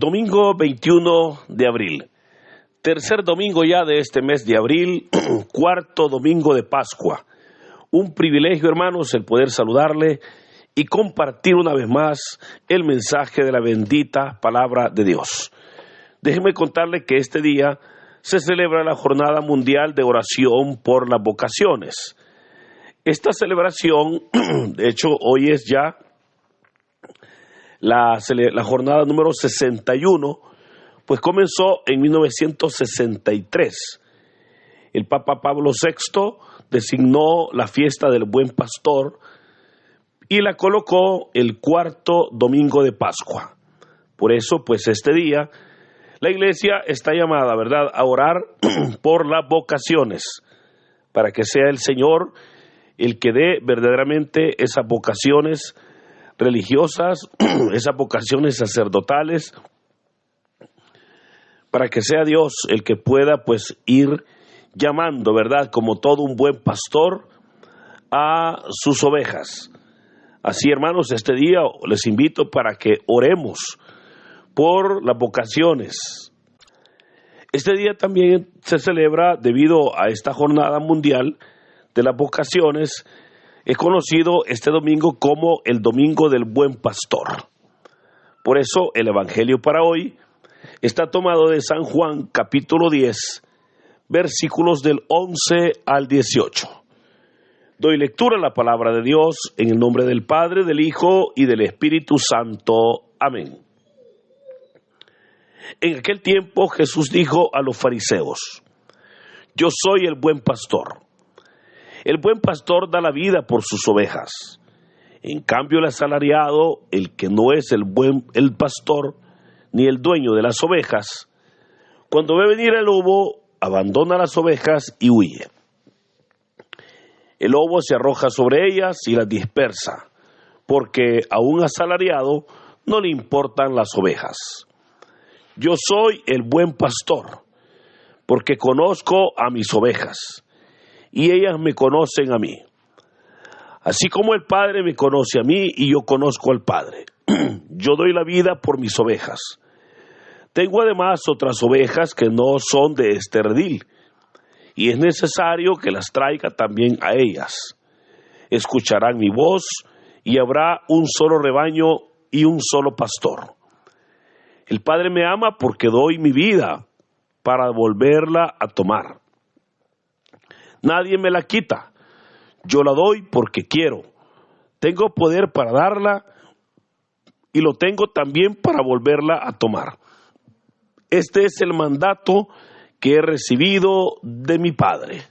Domingo 21 de abril, tercer domingo ya de este mes de abril, cuarto domingo de Pascua. Un privilegio, hermanos, el poder saludarle y compartir una vez más el mensaje de la bendita palabra de Dios. Déjeme contarle que este día se celebra la Jornada Mundial de Oración por las Vocaciones. Esta celebración, de hecho, hoy es ya la jornada número 61, pues comenzó en 1963. El Papa Pablo VI designó la fiesta del Buen Pastor y la colocó el cuarto domingo de Pascua. Por eso, pues este día, la iglesia está llamada, ¿verdad?, a orar por las vocaciones, para que sea el Señor el que dé verdaderamente esas vocaciones religiosas, esas vocaciones sacerdotales, para que sea Dios el que pueda pues ir llamando, ¿verdad?, como todo un buen pastor a sus ovejas. Así, hermanos, este día les invito para que oremos por las vocaciones. Este día también se celebra, debido a esta jornada mundial de las vocaciones, es conocido este domingo como el Domingo del Buen Pastor. Por eso el Evangelio para hoy está tomado de San Juan, capítulo 10, versículos del 11 al 18. Doy lectura a la palabra de Dios en el nombre del Padre, del Hijo y del Espíritu Santo. Amén. En aquel tiempo Jesús dijo a los fariseos: Yo soy el buen pastor. El buen pastor da la vida por sus ovejas. En cambio, el asalariado, el que no es el pastor, ni el dueño de las ovejas, cuando ve venir el lobo, abandona las ovejas y huye. El lobo se arroja sobre ellas y las dispersa, porque a un asalariado no le importan las ovejas. Yo soy el buen pastor, porque conozco a mis ovejas, y ellas me conocen a mí. Así como el Padre me conoce a mí y yo conozco al Padre. Yo doy la vida por mis ovejas. Tengo además otras ovejas que no son de este redil, y es necesario que las traiga también a ellas. Escucharán mi voz, y habrá un solo rebaño y un solo pastor. El Padre me ama porque doy mi vida para volverla a tomar. Nadie me la quita, yo la doy porque quiero. Tengo poder para darla y lo tengo también para volverla a tomar. Este es el mandato que he recibido de mi Padre.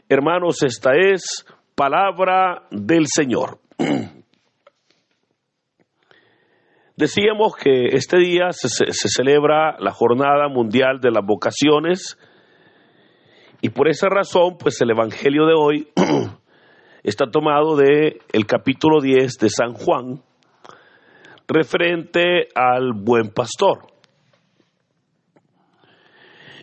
Hermanos, esta es palabra del Señor. Decíamos que este día se celebra la Jornada Mundial de las Vocaciones. Y por esa razón, pues el Evangelio de hoy está tomado de el capítulo 10 de San Juan, referente al buen pastor.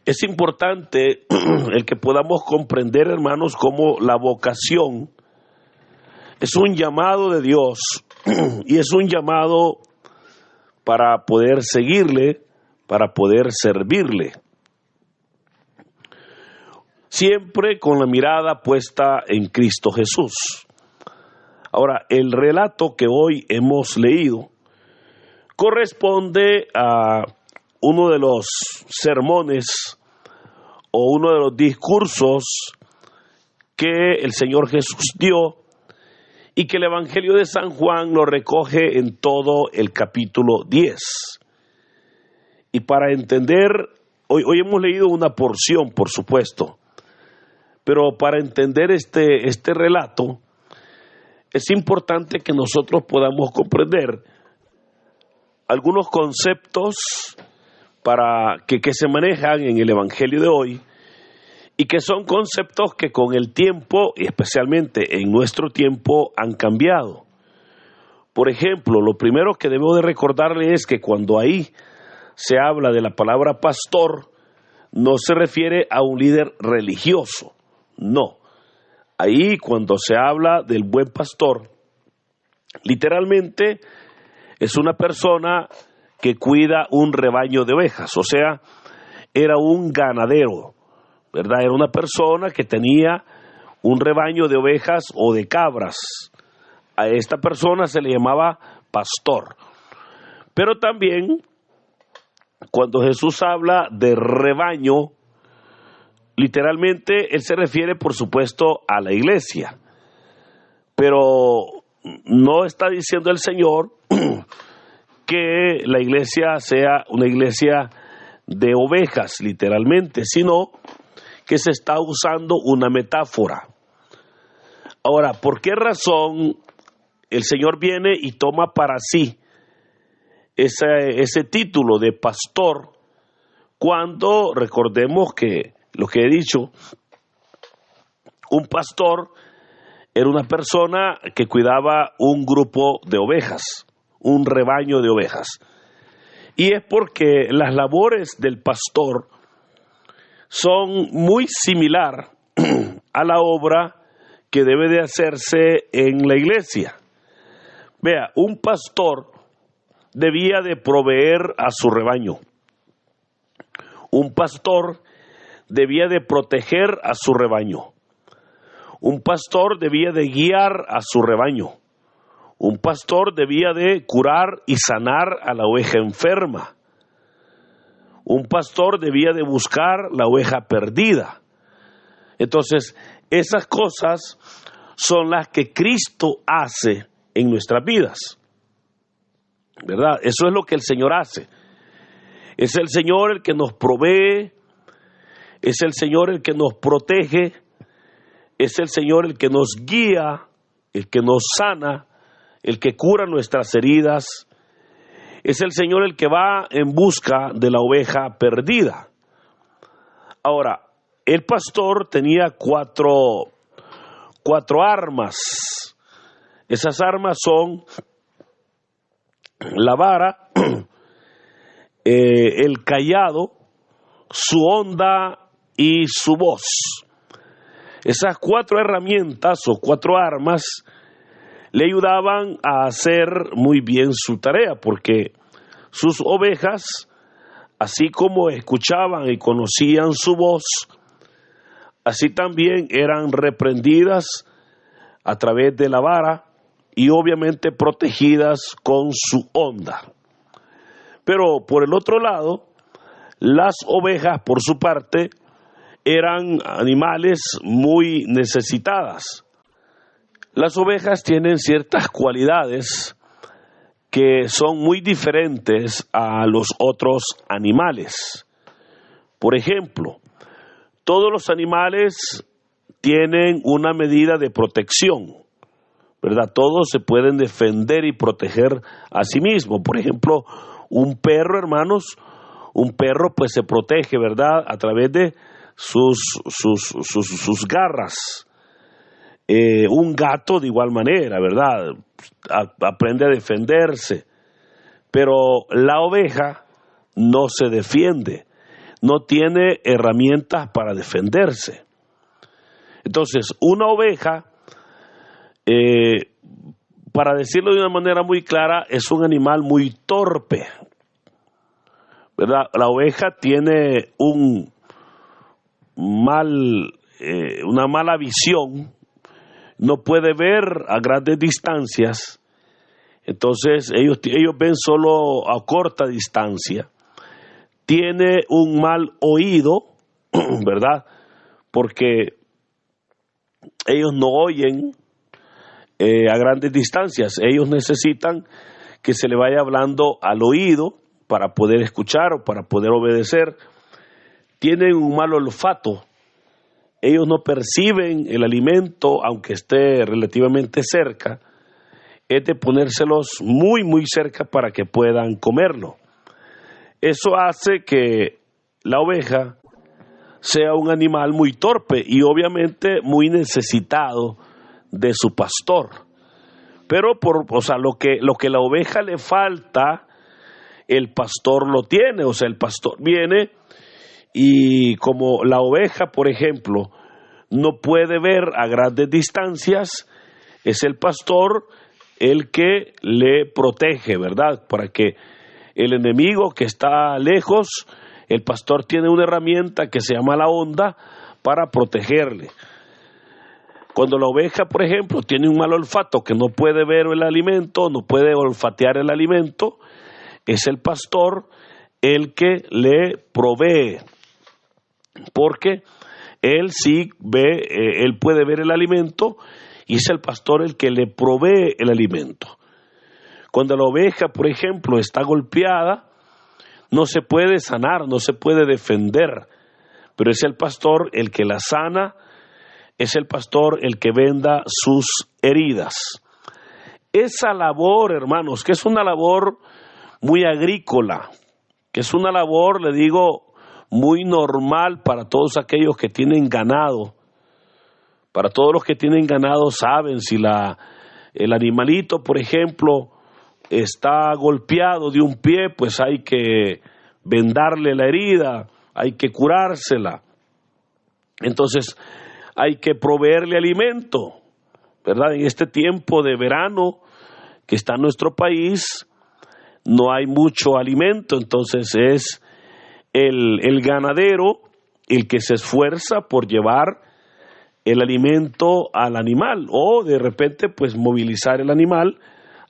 Es importante el que podamos comprender, hermanos, cómo la vocación es un llamado de Dios y es un llamado para poder seguirle, para poder servirle. Siempre con la mirada puesta en Cristo Jesús. Ahora, el relato que hoy hemos leído corresponde a uno de los sermones o uno de los discursos que el Señor Jesús dio y que el Evangelio de San Juan lo recoge en todo el capítulo 10. Y para entender, hoy hemos leído una porción, por supuesto, pero para entender este relato, es importante que nosotros podamos comprender algunos conceptos para que se manejan en el Evangelio de hoy y que son conceptos que con el tiempo, y especialmente en nuestro tiempo, han cambiado. Por ejemplo, lo primero que debo de recordarle es que cuando ahí se habla de la palabra pastor, no se refiere a un líder religioso. No, ahí cuando se habla del buen pastor, literalmente es una persona que cuida un rebaño de ovejas, o sea, era un ganadero, ¿verdad? Era una persona que tenía un rebaño de ovejas o de cabras. A esta persona se le llamaba pastor. Pero también, cuando Jesús habla de rebaño, literalmente él se refiere, por supuesto, a la iglesia. Pero no está diciendo el Señor que la iglesia sea una iglesia de ovejas, literalmente, sino que se está usando una metáfora. Ahora, ¿por qué razón el Señor viene y toma para sí ese título de pastor, cuando recordemos que lo que he dicho, un pastor era una persona que cuidaba un grupo de ovejas, un rebaño de ovejas? Y es porque las labores del pastor son muy similar a la obra que debe de hacerse en la iglesia. Vea, un pastor debía de proveer a su rebaño. Un pastor debía de proteger a su rebaño. Un pastor debía de guiar a su rebaño. Un pastor debía de curar y sanar a la oveja enferma. Un pastor debía de buscar la oveja perdida. Entonces, esas cosas son las que Cristo hace en nuestras vidas, ¿verdad? Eso es lo que el Señor hace. Es el Señor el que nos provee, es el Señor el que nos protege, es el Señor el que nos guía, el que nos sana, el que cura nuestras heridas. Es el Señor el que va en busca de la oveja perdida. Ahora, el pastor tenía cuatro armas. Esas armas son la vara, el cayado, su honda y su voz. Esas 4 herramientas o 4 armas le ayudaban a hacer muy bien su tarea, porque sus ovejas, así como escuchaban y conocían su voz, así también eran reprendidas a través de la vara y obviamente protegidas con su honda. Pero por el otro lado, las ovejas, por su parte, eran animales muy necesitadas. Las ovejas tienen ciertas cualidades que son muy diferentes a los otros animales. Por ejemplo, todos los animales tienen una medida de protección, ¿verdad? Todos se pueden defender y proteger a sí mismos. Por ejemplo, un perro, hermanos, un perro pues se protege, ¿verdad? A través de sus garras. Un gato de igual manera, ¿verdad? Aprende a defenderse. Pero la oveja no se defiende, no tiene herramientas para defenderse. Entonces, una oveja, para decirlo de una manera muy clara, es un animal muy torpe, ¿verdad? La oveja tiene una mala visión, no puede ver a grandes distancias, entonces ellos ven solo a corta distancia. Tiene un mal oído, ¿verdad? Porque ellos no oyen a grandes distancias. Ellos necesitan que se le vaya hablando al oído para poder escuchar o para poder obedecer. Tienen un mal olfato. Ellos no perciben el alimento aunque esté relativamente cerca. Es de ponérselos muy, muy cerca para que puedan comerlo. Eso hace que la oveja sea un animal muy torpe y obviamente muy necesitado de su pastor. Pero lo que la oveja le falta, el pastor lo tiene. O sea, el pastor viene y como la oveja, por ejemplo, no puede ver a grandes distancias, es el pastor el que le protege, ¿verdad? Para que el enemigo que está lejos, el pastor tiene una herramienta que se llama la onda para protegerle. Cuando la oveja, por ejemplo, tiene un mal olfato, que no puede ver el alimento, no puede olfatear el alimento, es el pastor el que le provee, porque él sí ve, él puede ver el alimento y es el pastor el que le provee el alimento. Cuando la oveja, por ejemplo, está golpeada, no se puede sanar, no se puede defender, pero es el pastor el que la sana, es el pastor el que venda sus heridas. Esa labor, hermanos, que es una labor muy agrícola, que es una labor, le digo, muy normal para todos aquellos que tienen ganado. Para todos los que tienen ganado saben, si el animalito, por ejemplo, está golpeado de un pie, pues hay que vendarle la herida, hay que curársela. Entonces hay que proveerle alimento, ¿verdad? En este tiempo de verano que está en nuestro país, no hay mucho alimento, entonces es el ganadero el que se esfuerza por llevar el alimento al animal, o de repente pues movilizar el animal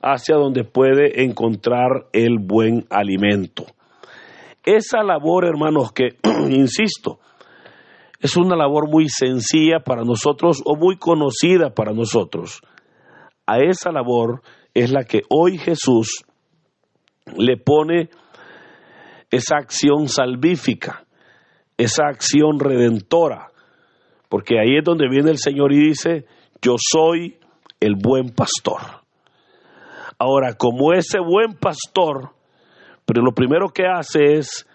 hacia donde puede encontrar el buen alimento. Esa labor, hermanos, que insisto, es una labor muy sencilla para nosotros o muy conocida para nosotros. A esa labor es la que hoy Jesús le pone esa acción salvífica, esa acción redentora, porque ahí es donde viene el Señor y dice: yo soy el buen pastor. Ahora, como ese buen pastor, pero lo primero que hace es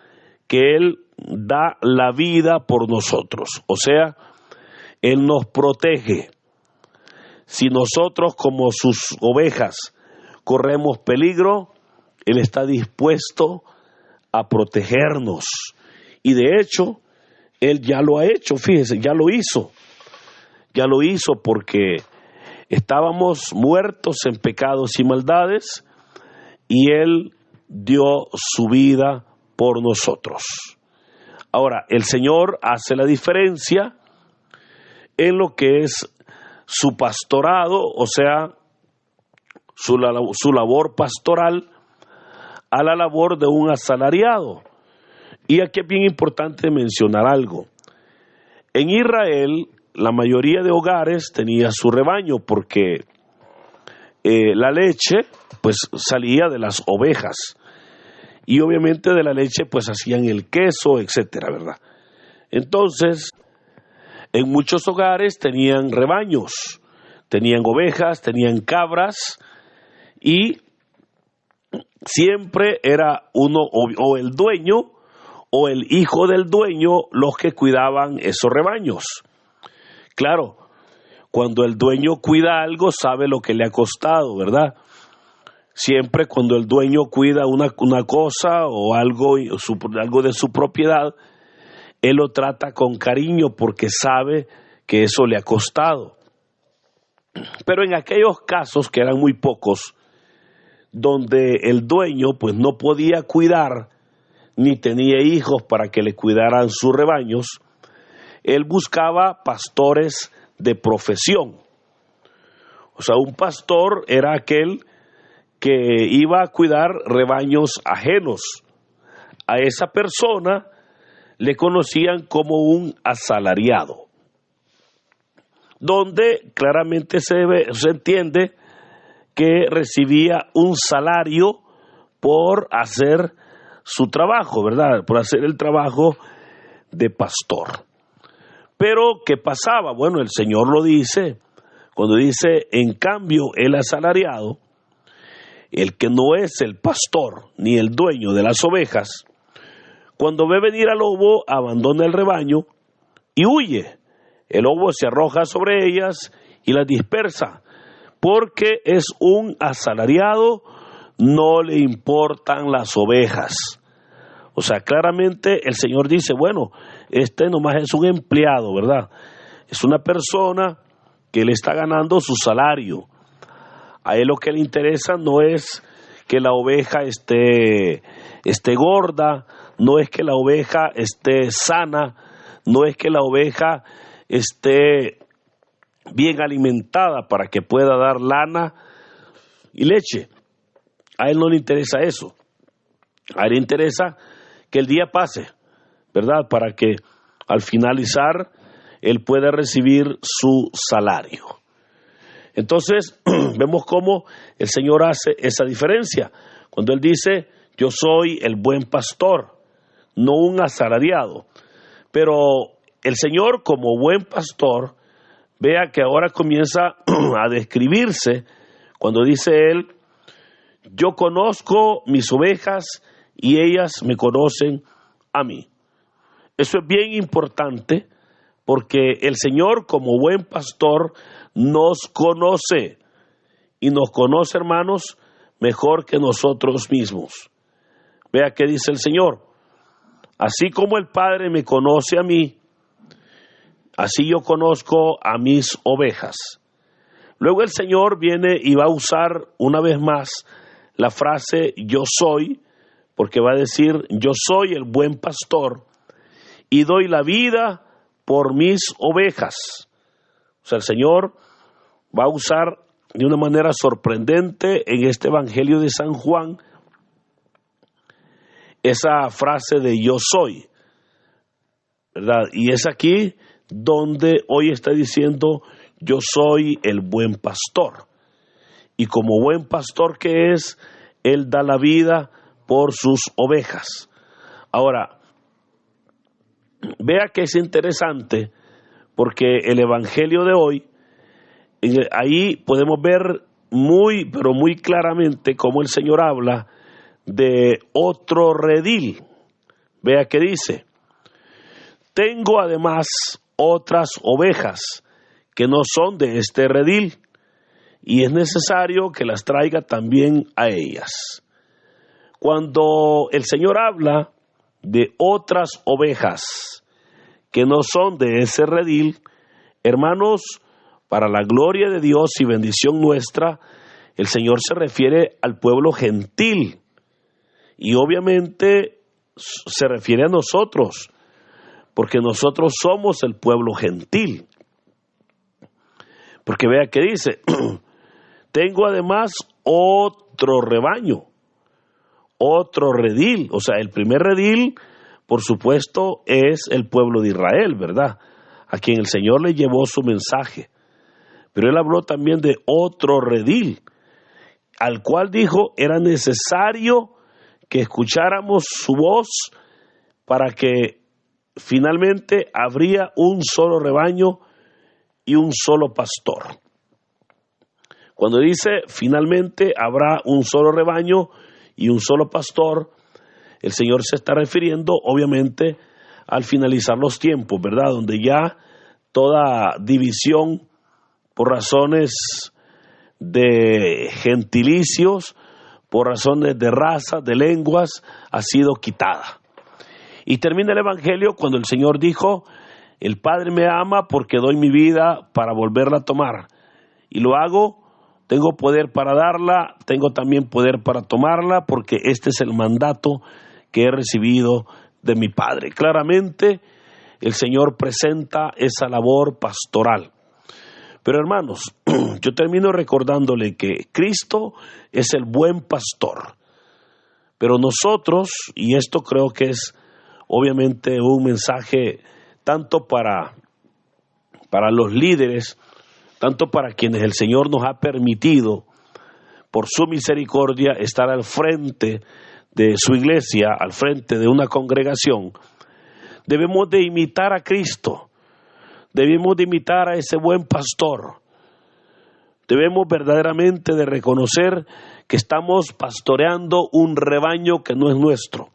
que Él da la vida por nosotros, o sea, Él nos protege. Si nosotros como sus ovejas corremos peligro, Él está dispuesto a protegernos. Y de hecho, Él ya lo ha hecho, fíjese, ya lo hizo porque estábamos muertos en pecados y maldades y Él dio su vida por nosotros. Ahora, el Señor hace la diferencia en lo que es su pastorado, o sea, su labor pastoral, a la labor de un asalariado. Y aquí es bien importante mencionar algo. En Israel, la mayoría de hogares tenía su rebaño porque la leche pues salía de las ovejas y obviamente de la leche pues hacían el queso, etcétera, ¿verdad? Entonces, en muchos hogares tenían rebaños, tenían ovejas, tenían cabras y siempre era uno o el dueño o el hijo del dueño los que cuidaban esos rebaños. Claro, cuando el dueño cuida algo sabe lo que le ha costado, ¿verdad? Siempre cuando el dueño cuida una cosa o algo de su propiedad, él lo trata con cariño porque sabe que eso le ha costado. Pero en aquellos casos, que eran muy pocos, donde el dueño pues no podía cuidar ni tenía hijos para que le cuidaran sus rebaños, él buscaba pastores de profesión. O sea, un pastor era aquel que iba a cuidar rebaños ajenos. A esa persona le conocían como un asalariado, donde claramente se entiende que recibía un salario por hacer su trabajo, ¿verdad? Por hacer el trabajo de pastor. Pero, ¿qué pasaba? Bueno, el Señor lo dice, cuando dice, en cambio, el asalariado, el que no es el pastor ni el dueño de las ovejas, cuando ve venir al lobo, abandona el rebaño y huye. El lobo se arroja sobre ellas y las dispersa, porque es un asalariado, no le importan las ovejas. O sea, claramente el Señor dice, bueno, este nomás es un empleado, ¿verdad? Es una persona que le está ganando su salario. A él lo que le interesa no es que la oveja esté gorda, no es que la oveja esté sana, no es que la oveja esté bien alimentada para que pueda dar lana y leche. A él no le interesa eso. A él le interesa que el día pase, ¿verdad? Para que al finalizar él pueda recibir su salario. Entonces, vemos cómo el Señor hace esa diferencia. Cuando Él dice, yo soy el buen pastor, no un asalariado. Pero el Señor, como buen pastor, vea que ahora comienza a describirse cuando dice Él, yo conozco mis ovejas y ellas me conocen a mí. Eso es bien importante porque el Señor, como buen pastor, nos conoce. Y nos conoce, hermanos, mejor que nosotros mismos. Vea qué dice el Señor. Así como el Padre me conoce a mí, así yo conozco a mis ovejas. Luego el Señor viene y va a usar una vez más la frase yo soy, porque va a decir yo soy el buen pastor y doy la vida por mis ovejas. O sea, el Señor va a usar de una manera sorprendente en este Evangelio de San Juan esa frase de yo soy, ¿verdad? Y es aquí donde hoy está diciendo yo soy el buen pastor. Y como buen pastor que es, Él da la vida por sus ovejas. Ahora, vea que es interesante porque el Evangelio de hoy, ahí podemos ver muy, pero muy claramente cómo el Señor habla de otro redil. Vea que dice, tengo además otras ovejas que no son de este redil, y es necesario que las traiga también a ellas. Cuando el Señor habla de otras ovejas que no son de ese redil, hermanos, para la gloria de Dios y bendición nuestra, el Señor se refiere al pueblo gentil, y obviamente se refiere a nosotros, porque nosotros somos el pueblo gentil. Porque vea que dice, tengo además otro rebaño, otro redil. O sea, el primer redil, por supuesto, es el pueblo de Israel, ¿verdad? A quien el Señor le llevó su mensaje. Pero Él habló también de otro redil, al cual dijo era necesario que escucháramos su voz para que finalmente habría un solo rebaño y un solo pastor. Cuando dice finalmente habrá un solo rebaño y un solo pastor, el Señor se está refiriendo obviamente al finalizar los tiempos, ¿verdad? Donde ya toda división por razones de gentilicios, por razones de raza, de lenguas, ha sido quitada. Y termina el Evangelio cuando el Señor dijo, el Padre me ama porque doy mi vida para volverla a tomar. Y lo hago, tengo poder para darla, tengo también poder para tomarla, porque este es el mandato que he recibido de mi Padre. Claramente, el Señor presenta esa labor pastoral. Pero hermanos, yo termino recordándole que Cristo es el buen pastor. Pero nosotros, y esto creo que es obviamente un mensaje tanto para los líderes, tanto para quienes el Señor nos ha permitido, por su misericordia, estar al frente de su iglesia, al frente de una congregación, debemos de imitar a Cristo, debemos de imitar a ese buen pastor, debemos verdaderamente de reconocer que estamos pastoreando un rebaño que no es nuestro,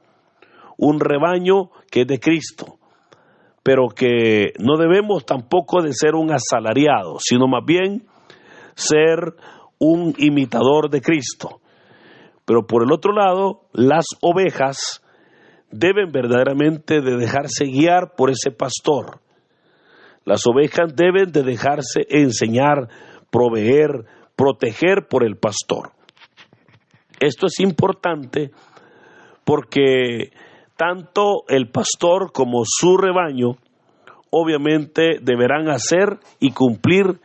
un rebaño que es de Cristo, pero que no debemos tampoco de ser un asalariado, sino más bien ser un imitador de Cristo. Pero por el otro lado, las ovejas deben verdaderamente de dejarse guiar por ese pastor. Las ovejas deben de dejarse enseñar, proveer, proteger por el pastor. Esto es importante porque tanto el pastor como su rebaño obviamente deberán hacer y cumplir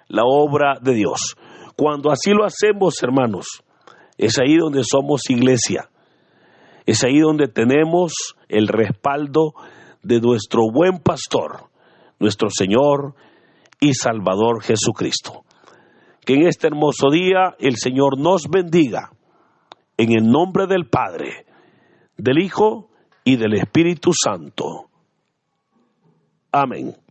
la obra de Dios. Cuando así lo hacemos, hermanos, es ahí donde somos iglesia. Es ahí donde tenemos el respaldo de nuestro buen pastor, nuestro Señor y Salvador Jesucristo. Que en este hermoso día el Señor nos bendiga, en el nombre del Padre, del Hijo y del Espíritu Santo. Amén.